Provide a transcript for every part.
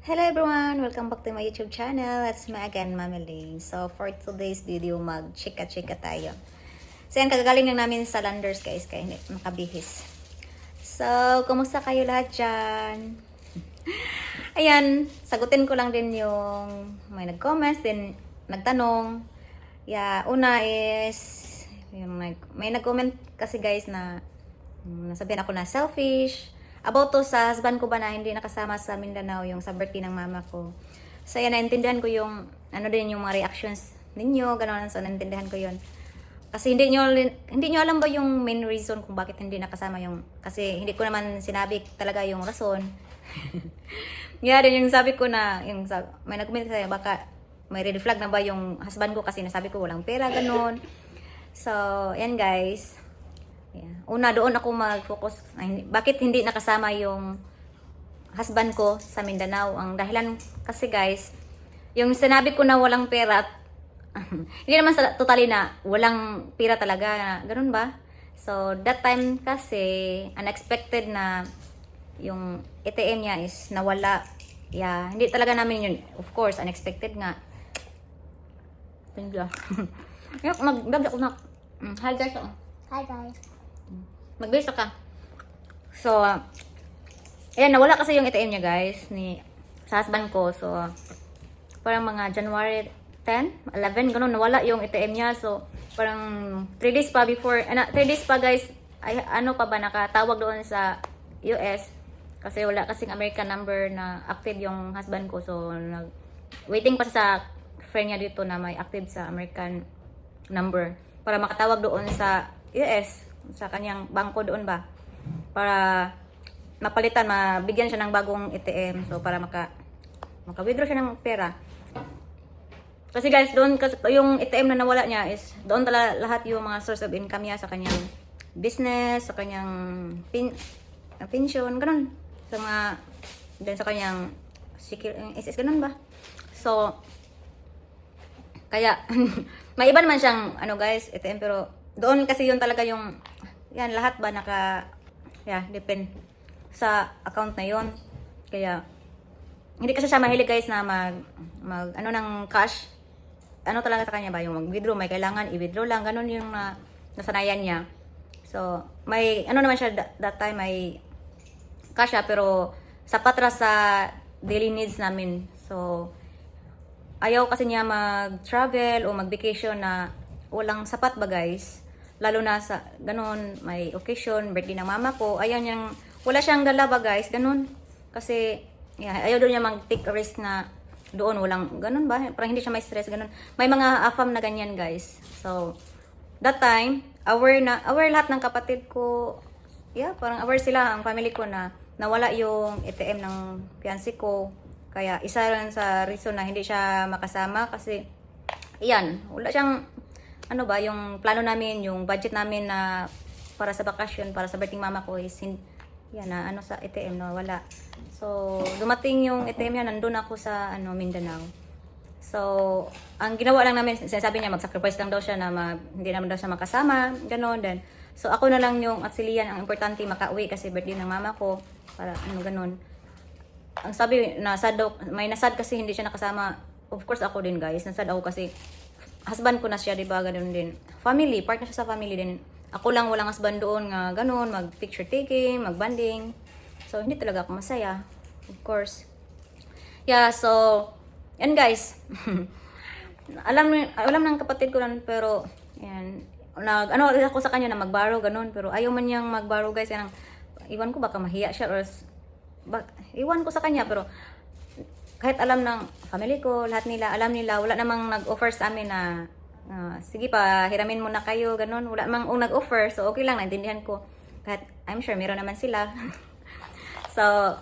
Hello everyone! Welcome back to my YouTube channel. It's me again, Mami Ling. So, for today's video, mag-chika-chika tayo. So, yan, kagagaling lang namin sa Landers, guys, kaya hindi makabihis. So, kumusta kayo lahat dyan? Ayan, sagutin ko lang din yung may nag-comments, din nagtanong. Yeah, una is, yung may nag-comment kasi guys na nasabihan ako na selfish. About to sa husband ko ba na hindi nakasama sa Mindanao yung sa birthday ng mama ko. So yan, naintindihan ko yung ano din yung mga reactions ninyo, gano'n, so naintindihan ko yun. Kasi hindi nyo alam ba yung main reason kung bakit hindi nakasama yung, kasi hindi ko naman sinabi talaga yung rason. Yeah, din yung sabi ko na, may nag-comment sa'yo, baka may red flag na ba yung husband ko kasi nasabi ko walang pera, gano'n. So, yan guys. Yeah. Una, doon ako mag-focus. Bakit hindi nakasama yung husband ko sa Mindanao? Ang dahilan kasi guys, yung sinabi ko na walang pera, hindi naman sa totally na walang pera talaga. Ganun ba? So, that time kasi, unexpected na yung ATM niya is nawala. Yeah, hindi talaga namin yun. Of course, unexpected nga. Thank you. Mag-vlog ako na. Hi guys. Hi guys. Mag-base ka. So, ayan, nawala kasi yung ATM niya guys, sa husband ko. So, parang mga January 10, 11, ganun, nawala yung ATM niya. So, parang 3 days pa before, 3 days pa guys, ay, ano pa ba, nakatawag doon sa US. Kasi wala kasing American number na active yung husband ko. So, waiting pa sa friend niya dito na may active sa American number para makatawag doon sa US. Sa kanyang bangko doon ba para mapalitan, mabigyan siya ng bagong ATM, so para maka-withdraw siya ng pera. Kasi guys, doon yung ATM na nawala niya is doon lahat yung mga source of income niya sa kanyang business, sa kanyang pension, ganun, sa mga din sa kanyang SS, ganun ba. So kaya may iba naman siyang ano guys ATM, pero doon kasi yun talaga yung, yan, lahat ba depend sa account na yun. Kaya, hindi kasi siya mahilig guys na ano ng cash. Ano talaga sa kanya ba, yung mag-withdraw, may kailangan, i-withdraw lang, ganun yung nasanayan niya. So, may, ano naman siya, that time, may cash siya, pero sapat ra sa daily needs namin. So, ayaw kasi niya mag-travel o mag-vacation na walang sapat ba guys, lalo na sa ganun, may occasion, birthday ng mama ko, ayaw niyang, wala siyang dala ba guys, ganun, kasi ayaw doon niya mag-take a risk na doon walang, ganun ba, parang hindi siya may stress, ganun, may mga afam na ganyan guys. So that time, aware lahat ng kapatid ko, parang aware sila, ang family ko, na nawala yung ATM ng fiancé ko. Kaya isa rin sa reason na hindi siya makasama kasi wala siyang ano ba, yung plano namin, yung budget namin na para sa bakasyon, para sa birthday mama ko is na ano sa ATM na wala. So, dumating yung ATM niya, nandun ako sa Mindanao. So, ang ginawa lang namin, sinasabi niya mag-sacrifice lang daw siya na hindi naman daw siya makasama, gano'n din. So, ako na lang yung atsilian, ang importante makauwi kasi birthday ng mama ko, para gano'n. Ang sabi, may nasad kasi hindi siya nakasama. Of course ako din guys, nasad ako kasi husband ko na siya, diba, ganoon din. Family, part na siya sa family din. Ako lang, walang husband doon nga ganoon, mag-picture taking, mag-banding. So, hindi talaga ako masaya. Of course. Yeah, so, yan guys. alam ng kapatid ko lang, pero, yan, ano ako sa kanya na mag-borrow, ganoon, pero ayaw man niyang mag-borrow guys. Yan, iwan ko baka mahiya siya, or iwan ko sa kanya, pero kahit alam ng family ko, lahat nila, alam nila, wala namang nag-offer sa amin na sige pa, hiramin mo na kayo, ganun. Wala namang nag-offer, so okay lang, naintindihan ko. Kahit I'm sure meron naman sila. So,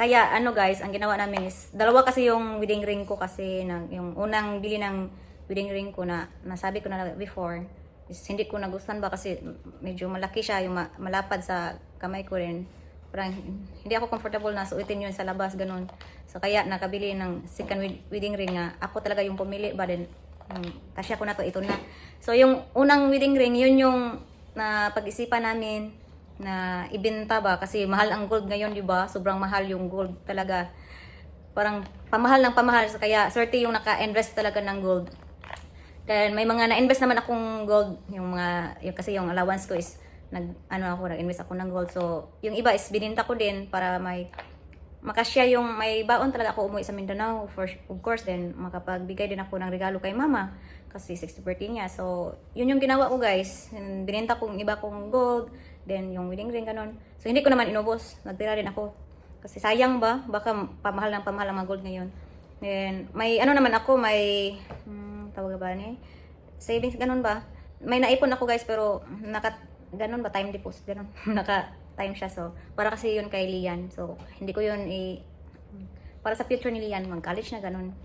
kaya guys, ang ginawa namin is, dalawa kasi yung wedding ring ko kasi, yung unang bili ng wedding ring ko na nasabi ko na before, is hindi ko nagustuhan ba kasi medyo malaki siya, yung malapad sa kamay ko rin. Parang hindi ako comfortable na suotin yun sa labas, ganun. So kaya nakabili ng second wedding ring nga. Ako talaga yung pumili ba din. Kasya ko na to, ito na. So yung unang wedding ring, yun yung pag-isipan namin na ibenta ba kasi mahal ang gold ngayon, di ba? Sobrang mahal yung gold talaga. parang pamahal ng pamahal. So, kaya swerte yung naka-invest talaga ng gold. Then may mga na-invest naman akong gold, yung kasi yung allowance ko is nag-invest ako ng gold. So, yung iba is bininta ko din para makasya yung may baon talaga ako umuwi sa Mindanao of course, then makapagbigay din ako ng regalo kay mama kasi 60th birthday niya. So, yun yung ginawa ko guys. Bininta ko yung iba kong gold, then yung wedding ring ganun. So, hindi ko naman inubos. Nagtira din ako. Kasi sayang ba? Baka pamahal ng mga gold ngayon. Then, may naman ako, may tawag ba ni? Savings ganun ba? May naipon ako guys pero ganun ba, time deposit ganun. Naka-time siya, so para kasi yun kay Lian. So hindi ko yun para sa future ni Lian, mag-college na ganun.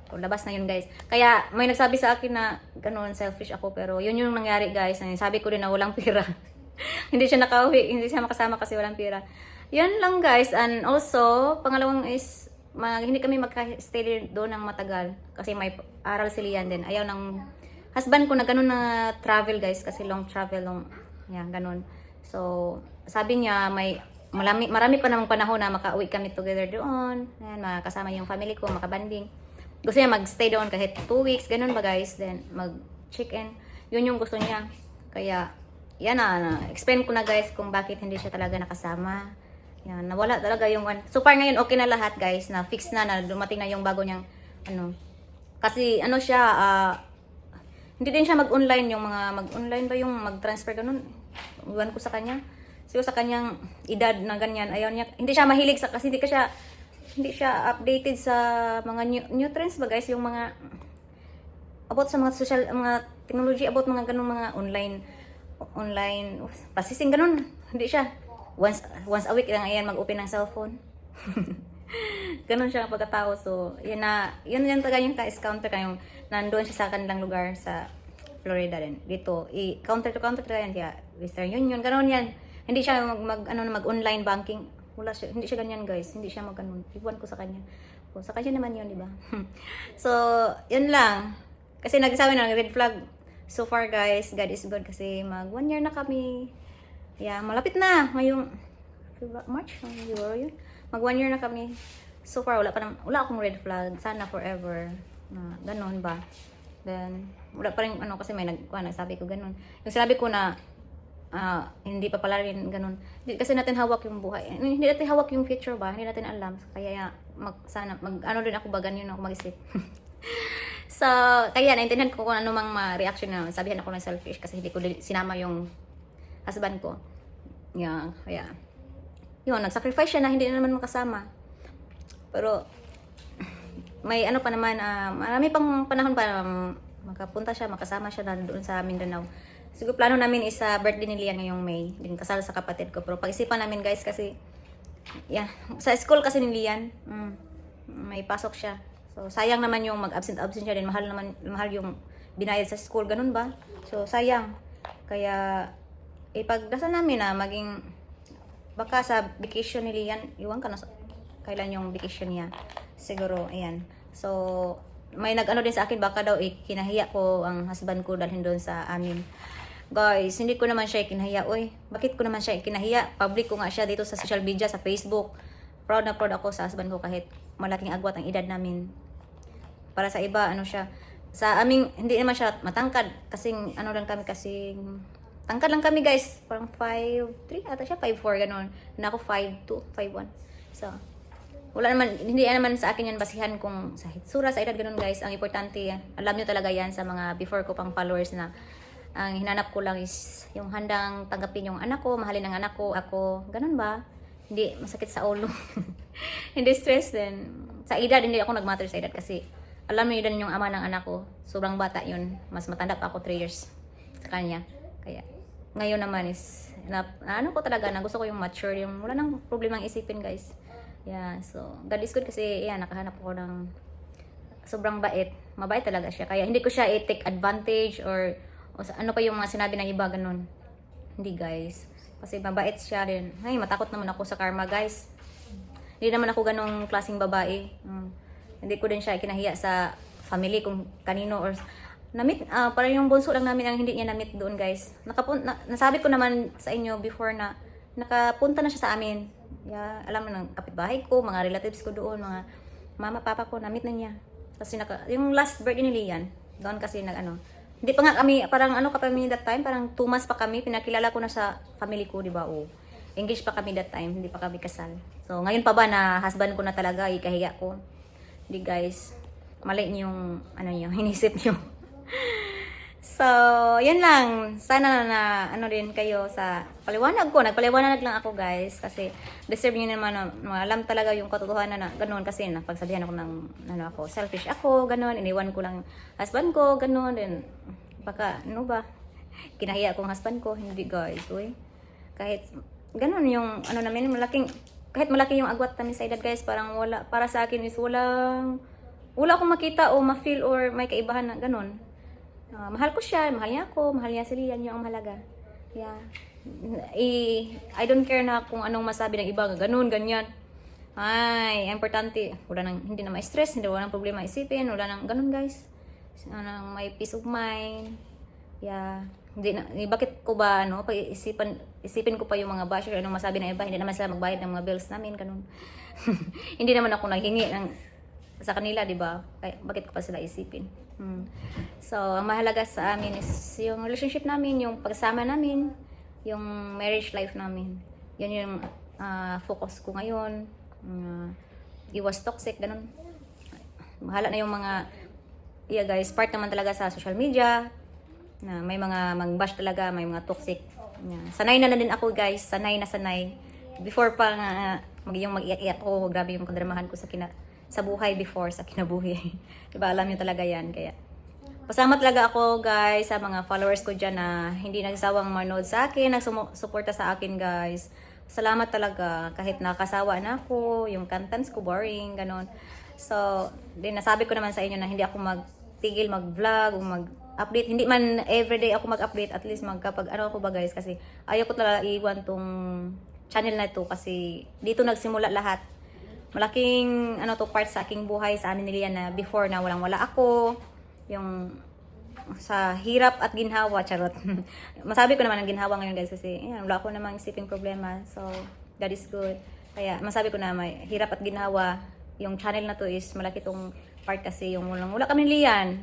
So, labas na yun guys. Kaya may nagsabi sa akin na ganun, selfish ako, pero yun yung nangyari guys. Sabi ko din na walang pera. Hindi siya nakauwi, hindi siya makasama kasi walang pera. Yan lang guys. And also, pangalawang is hindi kami magka-stay doon ng matagal kasi may aral si Lian din. Ayaw ng husband ko na ganun na travel guys kasi long travel, yan, ganun. So, sabi niya marami pa namang panahon na makauwi kami together doon. Ayan, makasama yung family ko, makabanding. Gusto niya mag-stay doon kahit 2 weeks, ganun ba guys. Then, mag-check-in. Yun yung gusto niya. Kaya, yan explain ko na guys kung bakit hindi siya talaga nakasama. Yan, nawala talaga yung one. So far ngayon, okay na lahat guys. Na fix na dumating na yung bago niyang, kasi siya, hindi din siya mag-online, yung mga mag-online ba yung mag-transfer ganun. Iwan ko sa kanya. Siguro sa kanyang edad na ganyan, ayaw niya, hindi siya mahilig kasi hindi siya updated sa mga new trends ba guys, yung mga about sa mga mga technology, about mga ganun, mga online processing ganun. Hindi siya once a week lang ayan mag-open ng cellphone. Ganun siya pagkatao. So, yun talaga yung ka-counter kayong nandoon siya sa kanilang lugar sa Florida din. Dito, counter to counter talaga yan. Kaya, Western Union, ganun yan. Hindi siya mag-online banking. Wala siya, hindi siya ganyan guys. Hindi siya mag-ganun. Iwan ko sa kanya. So, sa kanya naman yun, di ba? So, yun lang. Kasi nagsabi na red flag. So far guys, God is good kasi mag 1 year na kami. Yeah, malapit na. Ngayong March, yun. Mag 1 year na kami. So far, wala akong red flag. Sana forever. Ganon ba? Then, wala pa rin, kasi may nagsabi ko ganon. Yung sinabi ko na, hindi pa pala rin ganon. Kasi natin hawak yung buhay. Hindi natin hawak yung future ba? Hindi natin alam. Kaya, sana, din ako ba, ganyan ako mag-isip. So, kaya, naintindihan ko kung ano mang reaction na sabihan ako ng selfish kasi hindi ko sinama yung husband ko. Yeah, kaya yun, nag-sacrifice siya na hindi na naman makasama. Pero may pa naman, marami pang panahon para makapunta siya, makasama siya na doon sa Mindanao. Siguro plano namin is sa birthday ni Lian ngayong May, din kasal sa kapatid ko. Pero pag-isipan namin guys kasi sa school kasi ni Lian, may pasok siya. So sayang naman yung mag-absent siya din, mahal yung binayad sa school, ganun ba? So sayang. Kaya ipagdasal namin na maging baka sa vacation ni Lian, iwan ka na kailan yung vacation niya. Siguro, ayan. So, may din sa akin, baka daw kinahiya ko ang husband ko dalhin doon sa amin. Guys, hindi ko naman siya kinahiya. Uy, bakit ko naman siya kinahiya? Public ko nga siya dito sa social media, sa Facebook. Proud na proud ako sa husband ko kahit malaking agwat ang edad namin. Para sa iba, siya. Sa aming, hindi naman siya matangkad. Kasing, lang kami, tangkad lang kami guys, parang 5'3", ata siya 5'4", gano'n. Na ako 5'2", 5'1". So, hindi naman sa akin yan basihan kung sa hitsura, sa edad, gano'n guys. Ang importante, alam nyo talaga yan sa mga before ko pang followers na ang hinanap ko lang is yung handang tanggapin yung anak ko, mahalin ang anak ko, ako, gano'n ba? Hindi masakit sa ulo. Hindi stress din. Sa edad, hindi ako nagmatter sa edad kasi alam nyo yun yung ama ng anak ko. Sobrang bata yun. Mas matanda pa ako 3 years sa kanya. Kaya, ngayon naman is, ko talaga, na gusto ko yung mature, yung wala nang problemang isipin guys. Yeah, so, God is good kasi, nakahanap ko ng sobrang bait. Mabait talaga siya. Kaya, hindi ko siya i-take advantage or ano pa yung mga sinabi ng iba, ganun. Hindi guys. Kasi mabait siya rin. Ay, matakot naman ako sa karma guys. Hindi naman ako ganung klaseng babae. Hindi ko din siya kinahiya sa family kung kanino or parang yung bunso lang namin ang hindi niya na-meet doon guys. Nasabi ko naman sa inyo before na nakapunta na siya sa amin. Yeah, alam mo ng kapitbahay ko, mga relatives ko doon, mga mama, papa ko, na-meet na niya. Kasi yung last birthday ni Lian, doon kasi hindi pa nga kami, parang kami that time, parang 2 months pa kami, pinakilala ko na sa family ko, di ba? O, engaged pa kami that time, hindi pa kami kasal. So, ngayon pa ba na husband ko na talaga, ikahiya ko. Hindi guys, mali yung, hinisip niyo. So, yan lang. Sana na din kayo sa paliwanag ko. Nagpaliwanag lang ako guys. Kasi deserve niyo naman na alam talaga yung katotohanan na ganun. Kasi napagsabihan ako ng ako, selfish ako, ganun. Iniwan ko lang husband ko, ganun. Then, baka, kinahiya akong husband ko. Hindi guys, uy. Kahit, ganun yung, namin, kahit malaki yung agwat namin sa edad guys, parang para sa akin is wala akong makita o ma-feel or may kaibahan na ganun. Mahal ko siya, mahal niya ako, mahal niya si Lian, yung ang mahalaga. Yeah. I don't care na kung anong masabi ng iba, ganun, ganyan. Ay, importante, hindi na ma-stress, wala nang problema isipin, wala nang ganun guys. May peace of mind. Yeah. Bakit ko ba, isipin ko pa yung mga basher, anong masabi ng iba, hindi naman sila magbayad ng mga bills namin, ganun. Hindi naman ako naghingi sa kanila, di ba? Bakit ko pa sila isipin? So, ang mahalaga sa amin is yung relationship namin, yung pagsama namin, yung marriage life namin. Yan yung focus ko ngayon. Iwas toxic, ganun. Bahala na yung mga, guys, part naman talaga sa social media, na may mga mag-bash talaga, may mga toxic. Sanay na din ako guys, sanay. Before pa yung mag-iyak-iyak ko, grabe yung kadramahan ko sa buhay before, sa kinabuhi. Diba, alam nyo talaga yan. Kaya, pasama talaga ako, guys, sa mga followers ko dyan na hindi nagsawang manood sa akin, nagsuporta sa akin, guys. Salamat talaga. Kahit nakasawa na ako, yung contents ko, boring, ganon. So, nasabi ko naman sa inyo na hindi ako magtigil mag-vlog o mag-update. Hindi man everyday ako mag-update, at least magkapag ako ba, guys, kasi ayaw ko talaga iwan tong channel na ito kasi dito nagsimula lahat. Malaking part sa aking buhay sa amin nila na before na wala ako, yung sa hirap at ginhawa, charot. Masabi ko naman ang ginhawa ngayon guys kasi wala ako namang isiping problema, so that is good. Kaya masabi ko na may hirap at ginhawa, yung channel na to is malaki tong part kasi yung wala kami Lian.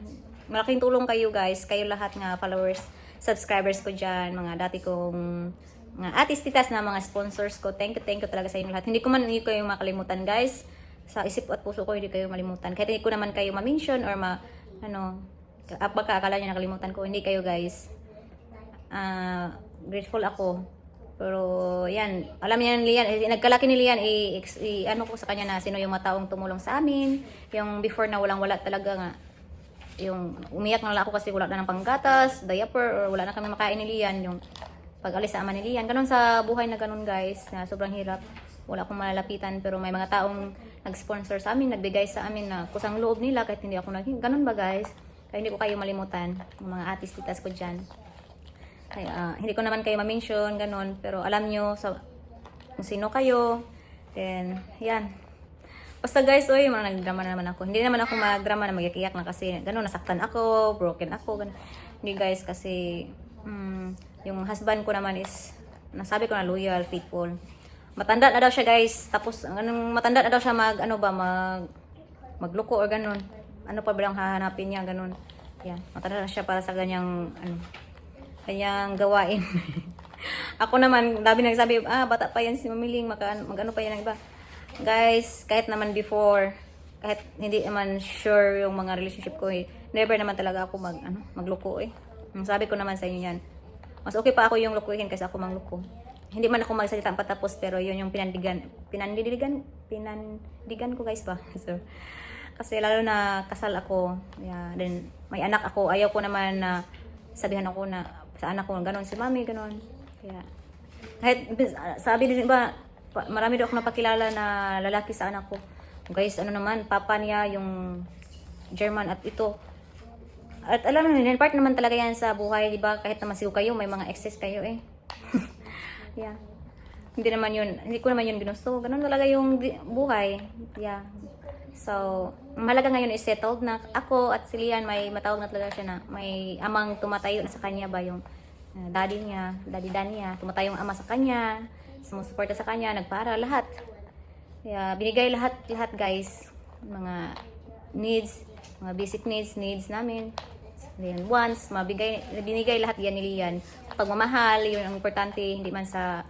Malaking tulong kayo guys, kayo lahat nga followers, subscribers ko dyan, mga dati kong mga atis, titas na mga sponsors ko. Thank you talaga sa inyo lahat. Hindi kayo makalimutan guys. Sa isip at puso ko hindi kayo malimutan. Kahit hindi ko naman kayo ma-mention or baka akala nyo nakalimutan ko. Hindi kayo guys. Grateful ako. Pero yan, alam niya Lian, nagkalaki ni Lian, ko sa kanya na sino yung mga taong tumulong sa amin. Yung before na walang-wala talaga nga. Yung umiyak na lang ako kasi wala na ng panggatas, diaper, or wala na kami makain ni Lian. Yung pag-alis sa ama ni Lian. Ganun sa buhay na ganun guys, na sobrang hirap. Wala akong malalapitan, pero may mga taong nag-sponsor sa amin, nagbigay sa amin na kusang loob nila kahit hindi ako ganun ba guys? Kaya hindi ko kayo malimutan, yung mga atis, titas ko dyan. Kaya hindi ko naman kayo ma-mention, ganun, pero alam nyo kung sino kayo. Then, yan. Basta guys, nagdrama na naman ako. Hindi naman ako magdrama na mag-iyak na kasi ganun, nasaktan ako, broken ako, ganun. Hindi guys, kasi yung husband ko naman is, nasabi ko na loyal, faithful. Matanda na daw siya guys, tapos matanda na daw siya magloko or ganun. Ano pa ba lang hahanapin niya, ganun. Yan, matanda na siya para sa ganyang gawain. Ako naman, dami nagsabi, bata pa yan si Mamiling, mag-ano pa yan ng iba. Guys, kahit naman before, kahit hindi naman sure yung mga relationship ko, never naman talaga ako magloko. Sabi ko naman sa inyo yan. Mas okay pa ako yung lukuhin kaysa ako mangloko. Hindi man ako magsalita ang patapos, pero yun yung pinandigan ko guys ba. So, kasi lalo na kasal ako, then may anak ako, ayaw ko naman na sabihan ako na sa anak ko, ganun si mami, ganun. Kaya, kahit sabi din ba, marami daw ako napakilala na lalaki sa anak ko. Guys, papa niya yung German at ito. At alam mo, part naman talaga yan sa buhay, di ba? Kahit naman sigo kayo, may mga excess kayo Yeah. Hindi ko naman yun ginusto. Ganun talaga yung buhay. Yeah. So, mahalaga ngayon is settled na ako at si Lian, may matawag na talaga siya na may amang tumatayo na sa kanya ba yung daddy niya, tumatayo ang ama sa kanya. sumusuporta sa kanya, nagpara, lahat. Kaya binigay lahat guys, mga needs, mga basic needs namin. Then once, binigay lahat yan ni Lian. Pagmamahal, yun ang importante, hindi man sa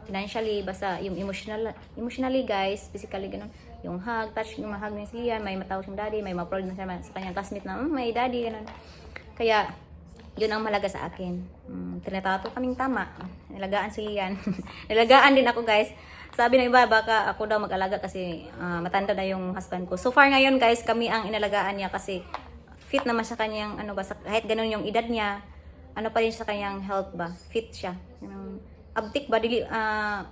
financially, basta yung emotionally guys, physically ganun. Yung hug, touch, yung mahag ni Lian, may matawag siyang daddy, may ma-proud na siya sa kanyang classmate na, may daddy, ganun. Kaya, yun ang malaga sa akin. Tinatato kaming tama. Nilagaan si Lian. Nilagaan din ako guys. Sabi ng iba, baka ako daw mag-alaga kasi matanda na yung husband ko. So far ngayon guys, kami ang inalagaan niya kasi fit naman sa kanyang, ano ba, kahit ganun yung edad niya, ano pa rin sa kanyang health ba, fit siya. Abtik ba, ano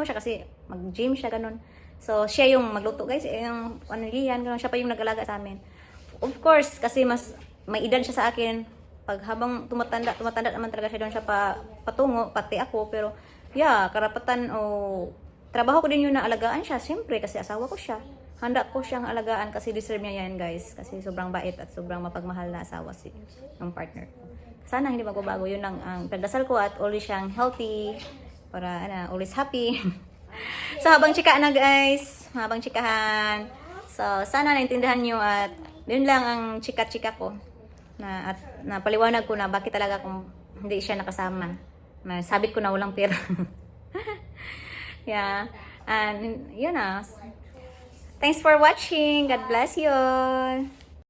siya kasi mag-gym siya, ganun. So, siya yung magluto guys, yung ano Lian, ganun, siya pa yung nag-alaga sa amin. Of course, kasi mas may edad siya sa akin, pag habang tumatanda naman talaga siya doon siya patungo, pati ako, pero yeah, karapatan o trabaho ko din yun na alagaan siya, siyempre, kasi asawa ko siya. Handa ko siyang alagaan kasi deserve niya yan guys, kasi sobrang bait at sobrang mapagmahal na asawa ng partner ko. Sana hindi magbabago, yun lang ang pagdasal ko at always siyang healthy, para always happy. So habang chika na guys, habang chikahan, so sana naintindihan nyo at yun lang ang chika-chika ko. At napaliwanag ko na bakit talaga kung hindi siya nakasama. Sabit ko na walang pera. Yeah. And yun na. Thanks for watching. God bless you all.